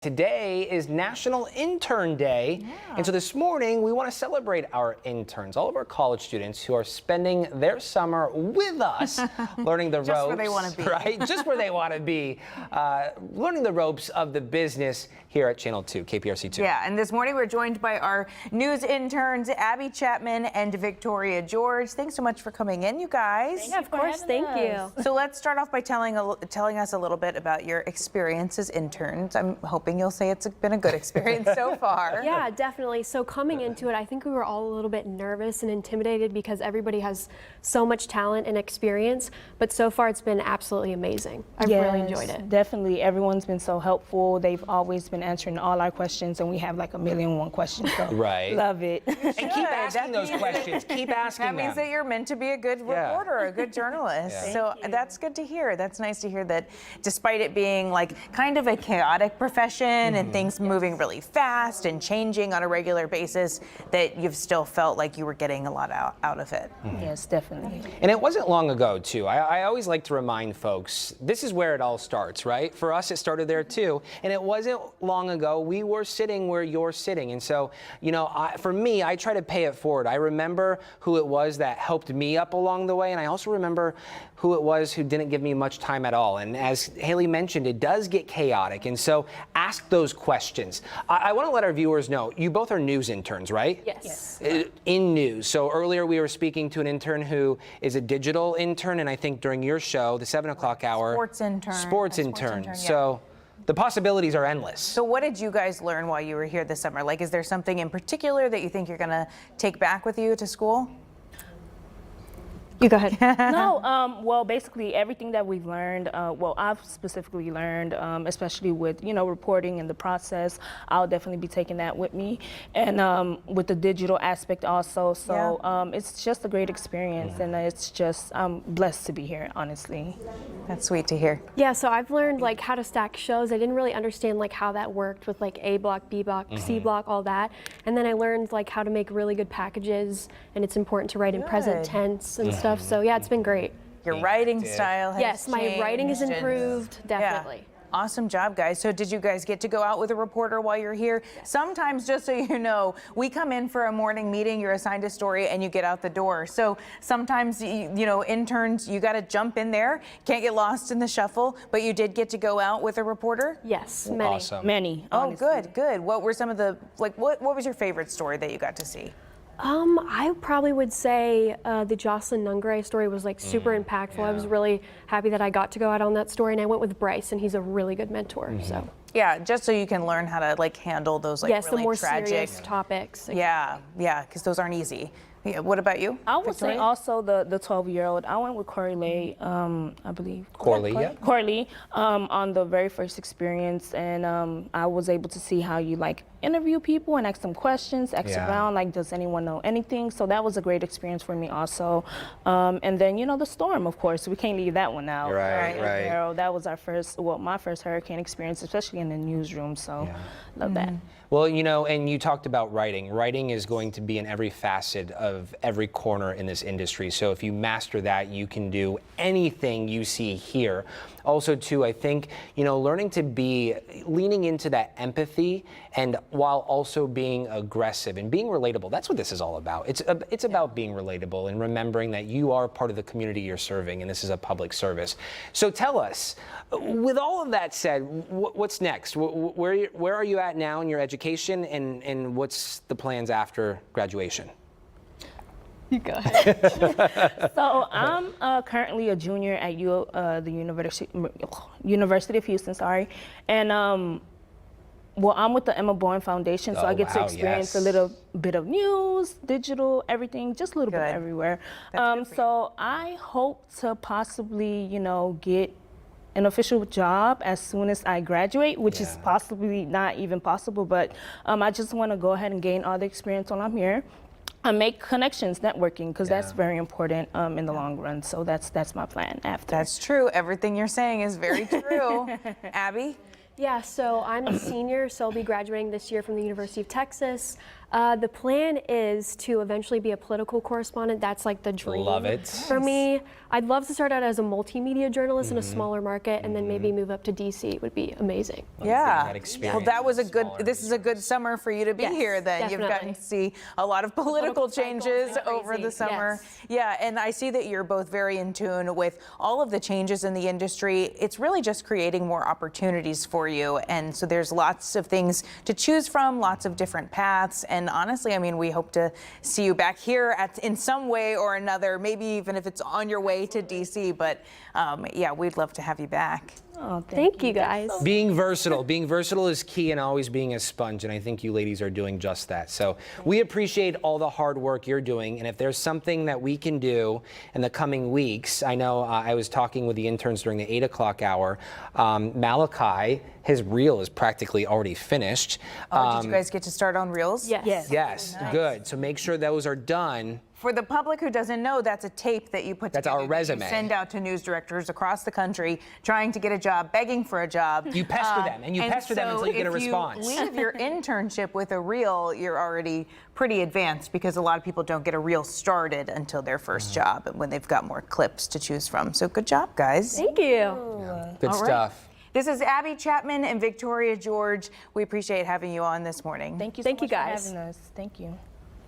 Today is National Intern Day, and so this morning we want to celebrate our interns, all of our college students who are spending their summer with us, learning the ropes. Just where they want to be. Right? Just where they want to be, learning the ropes of the business here at Channel 2, KPRC 2. Yeah, and this morning we're joined by our news interns, Abby Chapman and Victoria George. Thanks so much for coming in, you guys. Yeah, of course. Thank you. So let's start off by telling us a little bit about your experience as interns. I'm hoping you'll say it's been a good experience so far. Yeah, definitely. So coming into it, I think we were all a little bit nervous and intimidated because everybody has so much talent and experience, but so far it's been absolutely amazing. I've really enjoyed it. Definitely. Everyone's been so helpful. They've always been answering all our questions, and we have like 1,000,001 questions. So Right. Love it. And keep asking those questions. Keep asking That means them. that you're meant to be a good reporter, a good journalist. Yeah. So that's good to hear. That's nice to hear that despite it being like kind of a chaotic profession and things moving really fast and changing on a regular basis, that you've still felt like you were getting a lot out of it. Yes, definitely. And it wasn't long ago, too. I always like to remind folks, this is where it all starts, right? For us, it started there, too. And it wasn't long ago. We were sitting where you're sitting. And so, you know, for me, I try to pay it forward. I remember who it was that helped me up along the way. And I also remember who it was who didn't give me much time at all. And as Haley mentioned, it does get chaotic. And so ask those questions. I want to let our viewers know, you both are news interns, right? Yes. In news. So earlier we were speaking to an intern who is a digital intern, and I think during your show, the 7 o'clock hour. Sports intern. Sports intern. Yeah. So the possibilities are endless. So what did you guys learn while you were here this summer? Like, is there something in particular that you think you're going to take back with you to school? You go ahead. No, well, basically everything that we've learned, well, I've specifically learned, especially with, you know, reporting and the process, I'll definitely be taking that with me. And with the digital aspect also. So it's just a great experience, and it's just, I'm blessed to be here, honestly. That's sweet to hear. Yeah, so I've learned like how to stack shows. I didn't really understand like how that worked with like A block, B block, C block, all that. And then I learned like how to make really good packages, and it's important to write in present tense and stuff. So yeah, it's been great. Your writing style has Yes, my writing is changed and- improved, definitely. Yeah. Awesome job, guys. So did you guys get to go out with a reporter while you're here? Sometimes, just so you know, we come in for a morning meeting, you're assigned a story, and you get out the door. So sometimes, you know, interns, you got to jump in there, can't get lost in the shuffle, but you did get to go out with a reporter? Yes, many. Awesome. Many, Oh, honestly. good, good. What were some of the, like, what was your favorite story that you got to see? I probably would say the Jocelyn Nungray story was like super impactful. I was really happy that I got to go out on that story, and I went with Bryce, and he's a really good mentor. So Yeah, just so you can learn how to like handle those like yes, really the more tragic. serious topics. Yeah, because those aren't easy. Yeah, what about you? I would say Victoria? also the 12-year-old. I went with Corley, I believe. Corley, yeah. Corley, on the very first experience, and I was able to see how you like interview people and ask them questions, ask around, like, does anyone know anything? So that was a great experience for me also. And then, you know, the storm, of course, we can't leave that one out. Right. Arrow, that was our first, well, my first hurricane experience, especially in the newsroom. So love that. Well, you know, and you talked about writing. Writing is going to be in every facet of every corner in this industry. So if you master that, you can do anything you see here. Also, too, I think, you know, learning to be leaning into that empathy, and while also being aggressive and being relatable. That's what this is all about. It's about being relatable and remembering that you are part of the community you're serving, and this is a public service. So tell us, with all of that said, what's next? Where are you at now in your education, and what's the plans after graduation? You go ahead. So I'm currently a junior at the University of Houston, sorry, and well, I'm with the Emma Bourne Foundation, so I get to experience a little bit of news, digital, everything, just a little bit everywhere. So I hope to possibly, you know, get an official job as soon as I graduate, which is possibly not even possible, but I just want to go ahead and gain all the experience while I'm here. I make connections, networking, because that's very important in the long run. So that's my plan after. That's true. Everything you're saying is very true. Abby? Yeah, so I'm a senior, so I'll be graduating this year from the University of Texas. The plan is to eventually be a political correspondent. That's like the dream. Love it. For me, I'd love to start out as a multimedia journalist in a smaller market and then maybe move up to DC would be amazing. Yeah. That experience Well, that was a good, smaller this is a good summer for you to be Yes, here then. You've gotten definitely. to see a lot of political cycles changes go over the crazy, summer. yes. Yeah, and I see that you're both very in tune with all of the changes in the industry. It's really just creating more opportunities for you. And so there's lots of things to choose from, lots of different paths. And honestly, I mean, we hope to see you back here in some way or another, maybe even if it's on your way to DC. But yeah, we'd love to have you back. Oh, Thank you guys. Being versatile is key, and always being a sponge, and I think you ladies are doing just that. So we appreciate all the hard work you're doing, and if there's something that we can do in the coming weeks, I know I was talking with the interns during the 8 o'clock hour. Malachi, his reel is practically already finished. Did you guys get to start on Reels? Yes. Yes, good. So make sure those are done. For the public who doesn't know, that's a tape that you put That's together. our that you resume. send out to news directors across the country trying to get a job, begging for a job. You pester them, and you pester them until you get a response. If you leave your internship with a reel, you're already pretty advanced because a lot of people don't get a reel started until their first job when they've got more clips to choose from. So good job, guys. Thank you. Good All right. stuff. This is Abby Chapman and Victoria George. We appreciate having you on this morning. Thank you so Thank you, much for guys. having us. Thank you.